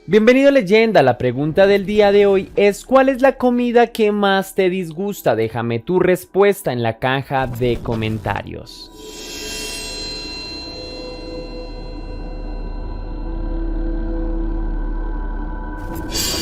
Bienvenido Leyenda, la pregunta del día de hoy es ¿cuál es la comida que más te disgusta? Déjame tu respuesta en la caja de comentarios.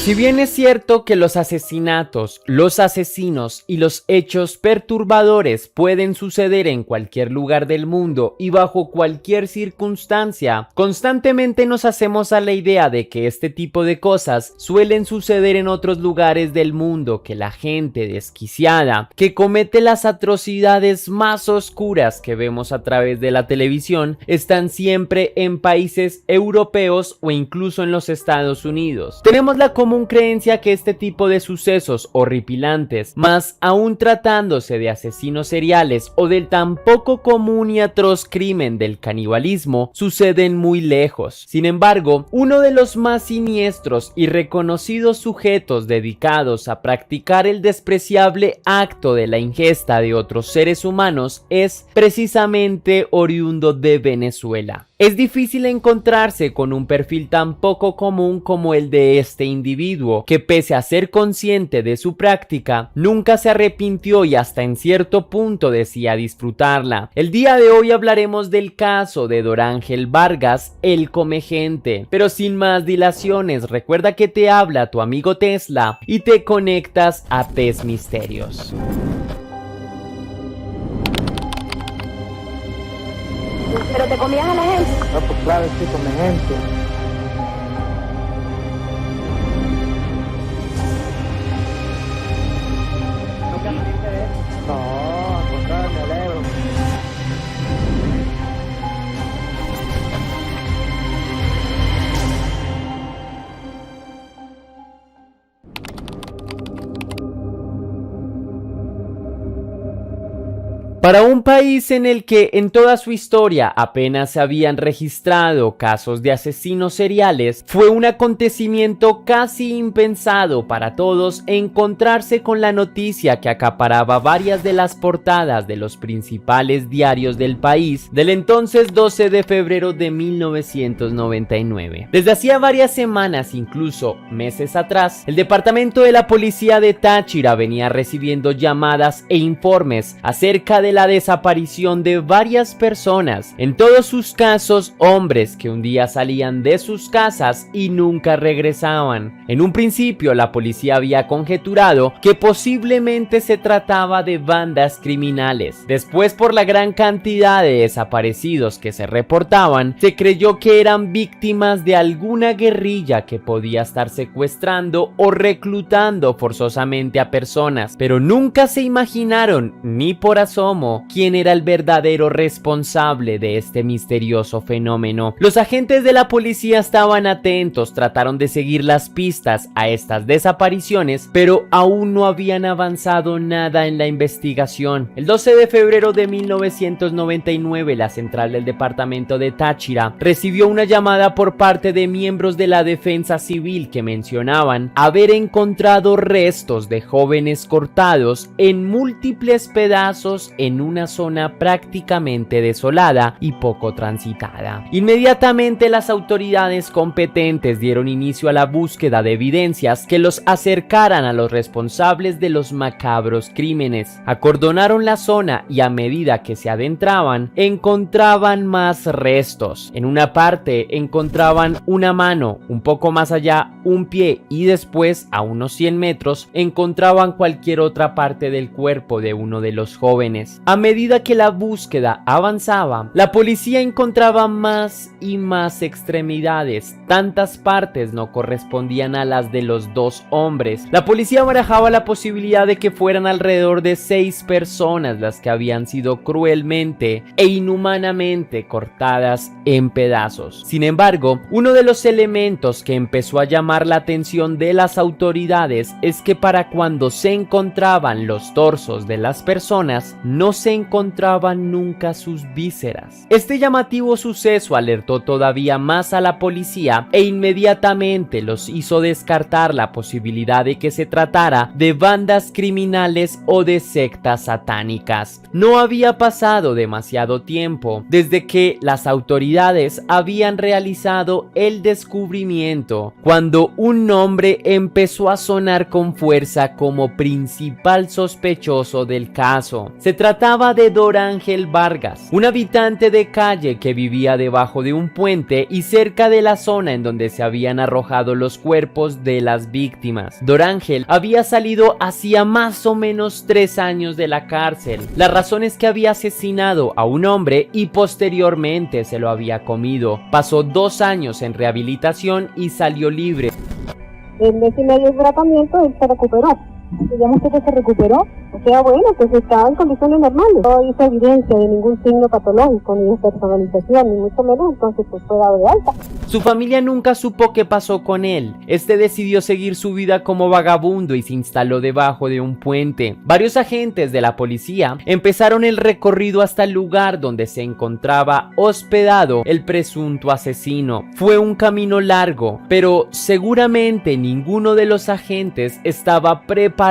Si bien es cierto que los asesinatos, los asesinos y los hechos perturbadores pueden suceder en cualquier lugar del mundo y bajo cualquier circunstancia, constantemente nos hacemos a la idea de que este tipo de cosas suelen suceder en otros lugares del mundo, que la gente desquiciada, que comete las atrocidades más oscuras que vemos a través de la televisión, están siempre en países europeos o incluso en los Estados Unidos. Tenemos la común creencia que este tipo de sucesos horripilantes, más aún tratándose de asesinos seriales o del tan poco común y atroz crimen del canibalismo, suceden muy lejos. Sin embargo, uno de los más siniestros y reconocidos sujetos dedicados a practicar el despreciable acto de la ingesta de otros seres humanos es precisamente oriundo de Venezuela. Es difícil encontrarse con un perfil tan poco común como el de este individuo, que pese a ser consciente de su práctica, nunca se arrepintió y hasta en cierto punto decía disfrutarla. El día de hoy hablaremos del caso de Dorángel Vargas, el Comegente. Pero sin más dilaciones, recuerda que te habla tu amigo Tesla y te conectas a Test Misterios. ¿Pero te comías a la gente? No, pues claro, sí, con la gente. ¿Nunca saliste de eso? No, al contrario, me alegro. Para un país en el que en toda su historia apenas se habían registrado casos de asesinos seriales, fue un acontecimiento casi impensado para todos encontrarse con la noticia que acaparaba varias de las portadas de los principales diarios del país del entonces 12 de febrero de 1999. Desde hacía varias semanas, incluso meses atrás, el departamento de la policía de Táchira venía recibiendo llamadas e informes acerca de la desaparición de varias personas, en todos sus casos hombres que un día salían de sus casas y nunca regresaban. En un principio la policía había conjeturado que posiblemente se trataba de bandas criminales. Después, por la gran cantidad de desaparecidos que se reportaban, se creyó que eran víctimas de alguna guerrilla que podía estar secuestrando o reclutando forzosamente a personas, pero nunca se imaginaron ni por asomo quién era el verdadero responsable de este misterioso fenómeno. Los agentes de la policía estaban atentos, trataron de seguir las pistas a estas desapariciones, pero aún no habían avanzado nada en la investigación. El 12 de febrero de 1999, la central del departamento de Táchira recibió una llamada por parte de miembros de la defensa civil que mencionaban haber encontrado restos de jóvenes cortados en múltiples pedazos en una zona prácticamente desolada y poco transitada. Inmediatamente las autoridades competentes dieron inicio a la búsqueda de evidencias que los acercaran a los responsables de los macabros crímenes. Acordonaron la zona y a medida que se adentraban, encontraban más restos. En una parte encontraban una mano, un poco más allá un pie y después, a unos 100 metros, encontraban cualquier otra parte del cuerpo de uno de los jóvenes. A medida que la búsqueda avanzaba, la policía encontraba más y más extremidades. Tantas partes no correspondían a las de los dos hombres. La policía barajaba la posibilidad de que fueran alrededor de 6 personas las que habían sido cruelmente e inhumanamente cortadas en pedazos. Sin embargo, uno de los elementos que empezó a llamar la atención de las autoridades es que para cuando se encontraban los torsos de las personas no no se encontraban nunca sus vísceras. Este llamativo suceso alertó todavía más a la policía e inmediatamente los hizo descartar la posibilidad de que se tratara de bandas criminales o de sectas satánicas. No había pasado demasiado tiempo desde que las autoridades habían realizado el descubrimiento cuando un nombre empezó a sonar con fuerza como principal sospechoso del caso. Se trataba de Dorángel Vargas, un habitante de calle que vivía debajo de un puente y cerca de la zona en donde se habían arrojado los cuerpos de las víctimas. Dorángel había salido hacía más o menos 3 años de la cárcel. La razón es que había asesinado a un hombre y posteriormente se lo había comido. Pasó 2 años en rehabilitación y salió libre. En mes y medio de tratamiento él se recuperó. Digamos que se recuperó, o sea, bueno, pues estaba en condiciones normales. No hizo evidencia de ningún signo patológico, ni de personalización, ni mucho menos, entonces pues fue dado de alta. Su familia nunca supo qué pasó con él. Este decidió seguir su vida como vagabundo y se instaló debajo de un puente. Varios agentes de la policía empezaron el recorrido hasta el lugar donde se encontraba hospedado el presunto asesino. Fue un camino largo, pero seguramente ninguno de los agentes estaba preparado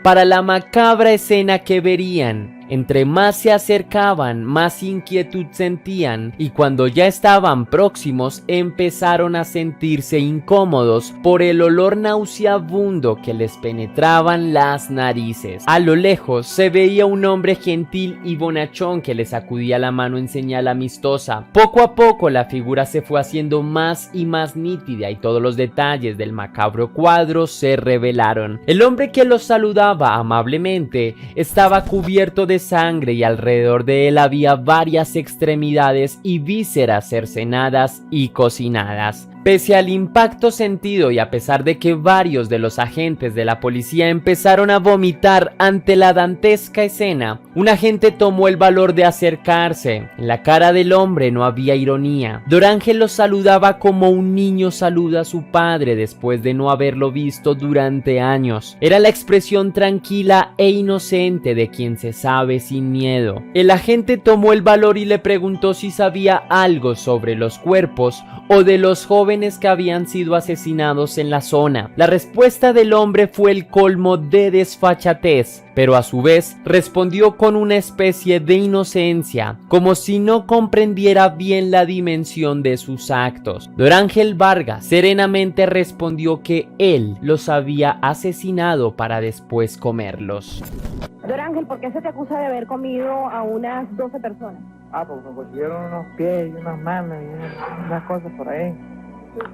para la macabra escena que verían. Entre más se acercaban, más inquietud sentían, y cuando ya estaban próximos, empezaron a sentirse incómodos por el olor nauseabundo que les penetraban las narices. A lo lejos se veía un hombre gentil y bonachón que les sacudía la mano en señal amistosa. Poco a poco la figura se fue haciendo más y más nítida y todos los detalles del macabro cuadro se revelaron. El hombre que los saludaba amablemente estaba cubierto de sangre y alrededor de él había varias extremidades y vísceras cercenadas y cocinadas. Pese al impacto sentido y a pesar de que varios de los agentes de la policía empezaron a vomitar ante la dantesca escena, un agente tomó el valor de acercarse. En la cara del hombre no había ironía. Dorángel los saludaba como un niño saluda a su padre después de no haberlo visto durante años. Era la expresión tranquila e inocente de quien se sabe sin miedo. El agente tomó el valor y le preguntó si sabía algo sobre los cuerpos o de los jóvenes que habían sido asesinados en la zona. La respuesta del hombre fue el colmo de desfachatez, pero a su vez respondió con una especie de inocencia, como si no comprendiera bien la dimensión de sus actos. Dorángel Vargas serenamente respondió que él los había asesinado para después comerlos. Dorángel, ¿por qué se te acusa de haber comido a unas 12 personas? Porque me consiguieron unos pies y unas manos y unas cosas por ahí.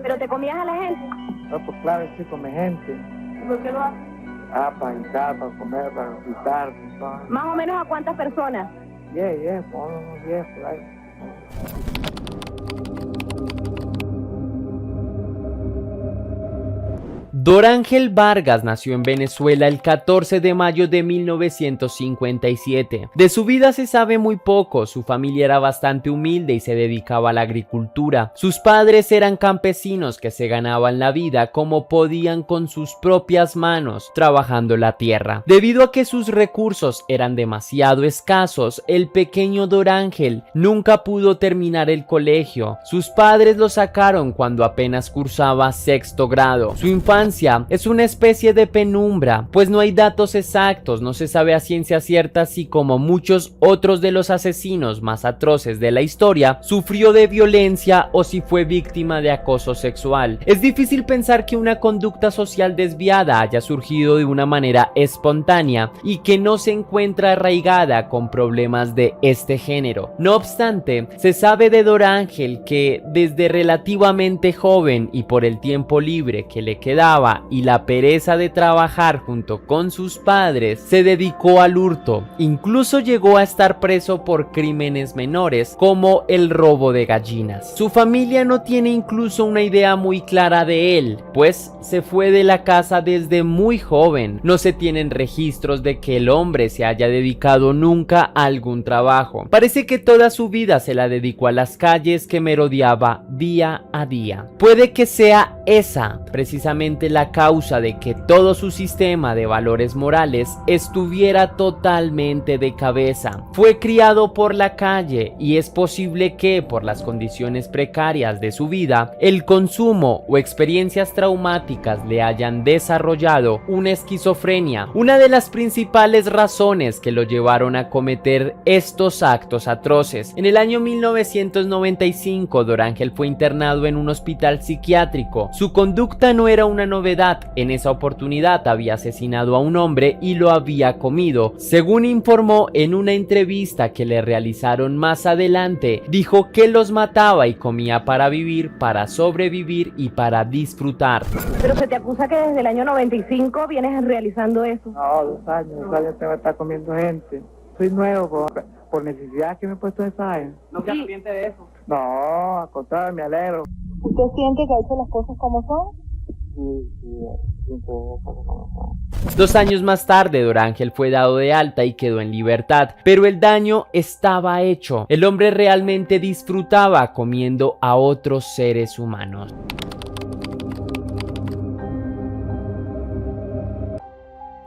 ¿Pero te comías a la gente? Pues claro, sí, come gente. ¿Por qué lo haces? Para guisar, para comer, para fritar, todo. ¿Más o menos a cuántas personas? 10, por unos 10 por ahí. Dorángel Vargas nació en Venezuela el 14 de mayo de 1957. De su vida se sabe muy poco. Su familia era bastante humilde y se dedicaba a la agricultura. Sus padres eran campesinos que se ganaban la vida como podían con sus propias manos, trabajando la tierra. Debido a que sus recursos eran demasiado escasos, el pequeño Dorángel nunca pudo terminar el colegio. Sus padres lo sacaron cuando apenas cursaba 6º grado. Su infancia es una especie de penumbra, pues no hay datos exactos, no se sabe a ciencia cierta si, como muchos otros de los asesinos más atroces de la historia, sufrió de violencia o si fue víctima de acoso sexual. Es difícil pensar que una conducta social desviada haya surgido de una manera espontánea y que no se encuentra arraigada con problemas de este género. No obstante, se sabe de Dorángel que desde relativamente joven y por el tiempo libre que le quedaba y la pereza de trabajar junto con sus padres, se dedicó al hurto. Incluso llegó a estar preso por crímenes menores como el robo de gallinas. Su familia no tiene incluso una idea muy clara de él, pues se fue de la casa desde muy joven. No se tienen registros de que el hombre se haya dedicado nunca a algún trabajo. Parece que toda su vida se la dedicó a las calles que merodeaba día a día. Puede que sea esa precisamente la causa de que todo su sistema de valores morales estuviera totalmente de cabeza. Fue criado por la calle y es posible que, por las condiciones precarias de su vida, el consumo o experiencias traumáticas le hayan desarrollado una esquizofrenia, una de las principales razones que lo llevaron a cometer estos actos atroces. En el año 1995, Dorángel fue internado en un hospital psiquiátrico. Su conducta no era una novedad. En esa oportunidad había asesinado a un hombre y lo había comido. Según informó en una entrevista que le realizaron más adelante, dijo que los mataba y comía para vivir, para sobrevivir y para disfrutar. Pero se te acusa que desde el año 95 vienes realizando eso. No, 2 años tengo que estar comiendo gente. Soy nuevo por necesidad que me he puesto en esa vaina. ¿No se arrepiente de eso? No, al contrario, me alegro. ¿Usted siente que ha hecho las cosas como son? Sí, siento como son. 2 años más tarde, Dorángel fue dado de alta y quedó en libertad, pero el daño estaba hecho. El hombre realmente disfrutaba comiendo a otros seres humanos.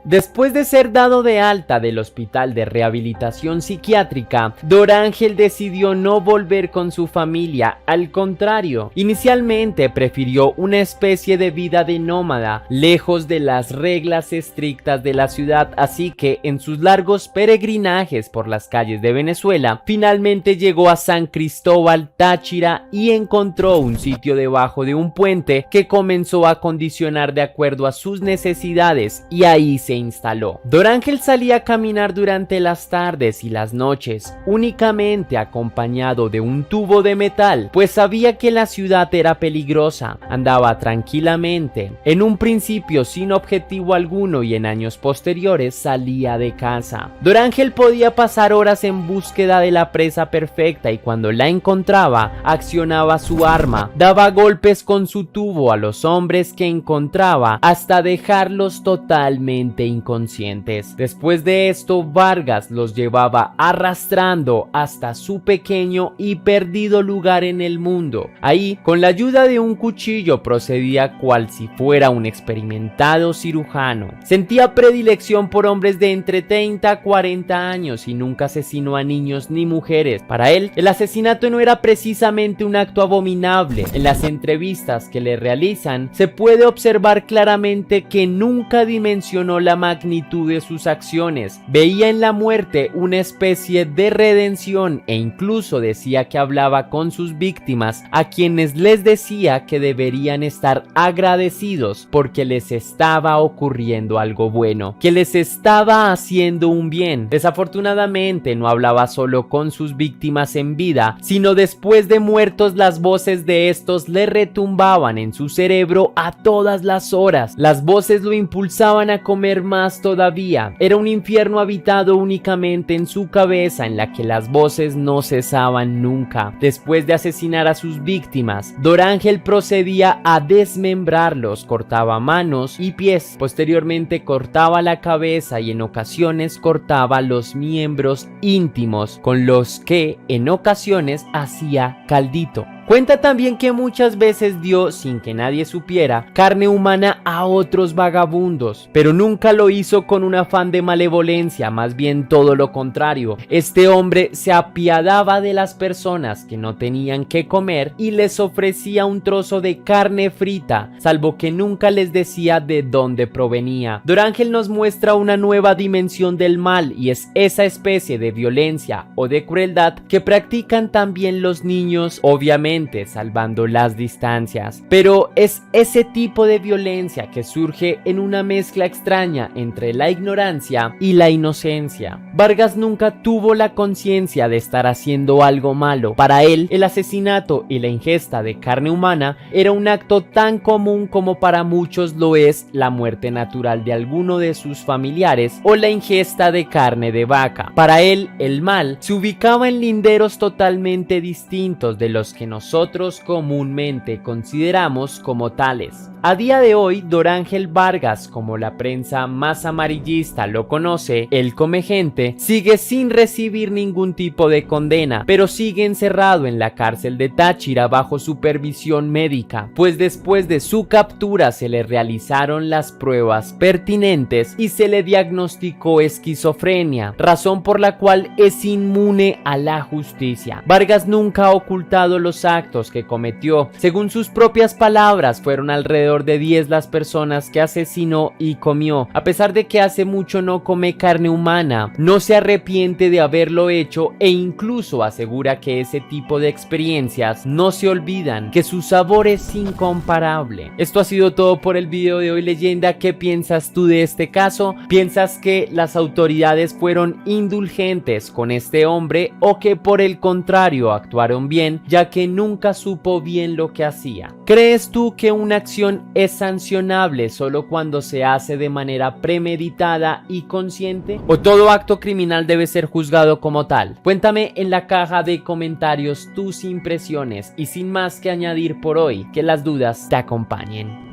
Después de ser dado de alta del Hospital de Rehabilitación Psiquiátrica, Dorángel decidió no volver con su familia. Al contrario, inicialmente prefirió una especie de vida de nómada, lejos de las reglas estrictas de la ciudad, así que en sus largos peregrinajes por las calles de Venezuela, finalmente llegó a San Cristóbal, Táchira, y encontró un sitio debajo de un puente que comenzó a acondicionar de acuerdo a sus necesidades, y ahí se instaló. Dorángel salía a caminar durante las tardes y las noches, únicamente acompañado de un tubo de metal, pues sabía que la ciudad era peligrosa. Andaba tranquilamente, en un principio sin objetivo alguno, y en años posteriores salía de casa. Dorángel podía pasar horas en búsqueda de la presa perfecta, y cuando la encontraba, accionaba su arma, daba golpes con su tubo a los hombres que encontraba hasta dejarlos totalmente inconscientes. Después de esto, Vargas los llevaba arrastrando hasta su pequeño y perdido lugar en el mundo. Ahí, con la ayuda de un cuchillo, procedía cual si fuera un experimentado cirujano. Sentía predilección por hombres de entre 30 a 40 años y nunca asesinó a niños ni mujeres. Para él, el asesinato no era precisamente un acto abominable. En las entrevistas que le realizan, se puede observar claramente que nunca dimensionó la magnitud de sus acciones. Veía en la muerte una especie de redención, e incluso decía que hablaba con sus víctimas, a quienes les decía que deberían estar agradecidos porque les estaba ocurriendo algo bueno, que les estaba haciendo un bien. Desafortunadamente no hablaba solo con sus víctimas en vida, sino después de muertos. Las voces de estos le retumbaban en su cerebro a todas las horas. Las voces lo impulsaban a comer más todavía. Era un infierno habitado únicamente en su cabeza, en la que las voces no cesaban nunca. Después de asesinar a sus víctimas, Dorángel procedía a desmembrarlos, cortaba manos y pies, posteriormente cortaba la cabeza y en ocasiones cortaba los miembros íntimos, con los que en ocasiones hacía caldito. Cuenta también que muchas veces dio, sin que nadie supiera, carne humana a otros vagabundos, pero nunca lo hizo con un afán de malevolencia, más bien todo lo contrario. Este hombre se apiadaba de las personas que no tenían qué comer y les ofrecía un trozo de carne frita, salvo que nunca les decía de dónde provenía. Dorángel nos muestra una nueva dimensión del mal, y es esa especie de violencia o de crueldad que practican también los niños, obviamente salvando las distancias, pero es ese tipo de violencia que surge en una mezcla extraña entre la ignorancia y la inocencia. Vargas nunca tuvo la conciencia de estar haciendo algo malo. Para él, el asesinato y la ingesta de carne humana era un acto tan común como para muchos lo es la muerte natural de alguno de sus familiares o la ingesta de carne de vaca. Para él, el mal se ubicaba en linderos totalmente distintos de los que nosotros comúnmente consideramos como tales. A día de hoy, Dorángel Vargas, como la prensa más amarillista lo conoce, el Comegente, sigue sin recibir ningún tipo de condena, pero sigue encerrado en la cárcel de Táchira bajo supervisión médica, pues después de su captura se le realizaron las pruebas pertinentes y se le diagnosticó esquizofrenia, razón por la cual es inmune a la justicia. Vargas nunca ha ocultado los actos que cometió. Según sus propias palabras, fueron alrededor de 10 las personas que asesinó y comió. A pesar de que hace mucho no come carne humana, no se arrepiente de haberlo hecho e incluso asegura que ese tipo de experiencias no se olvidan, que su sabor es incomparable. Esto ha sido todo por el video de hoy, leyenda. ¿Qué piensas tú de este caso? ¿Piensas que las autoridades fueron indulgentes con este hombre o que por el contrario actuaron bien, ya que nunca supo bien lo que hacía? ¿Crees tú que una acción es sancionable solo cuando se hace de manera premeditada y consciente? ¿O todo acto criminal debe ser juzgado como tal? Cuéntame en la caja de comentarios tus impresiones y sin más que añadir por hoy, que las dudas te acompañen.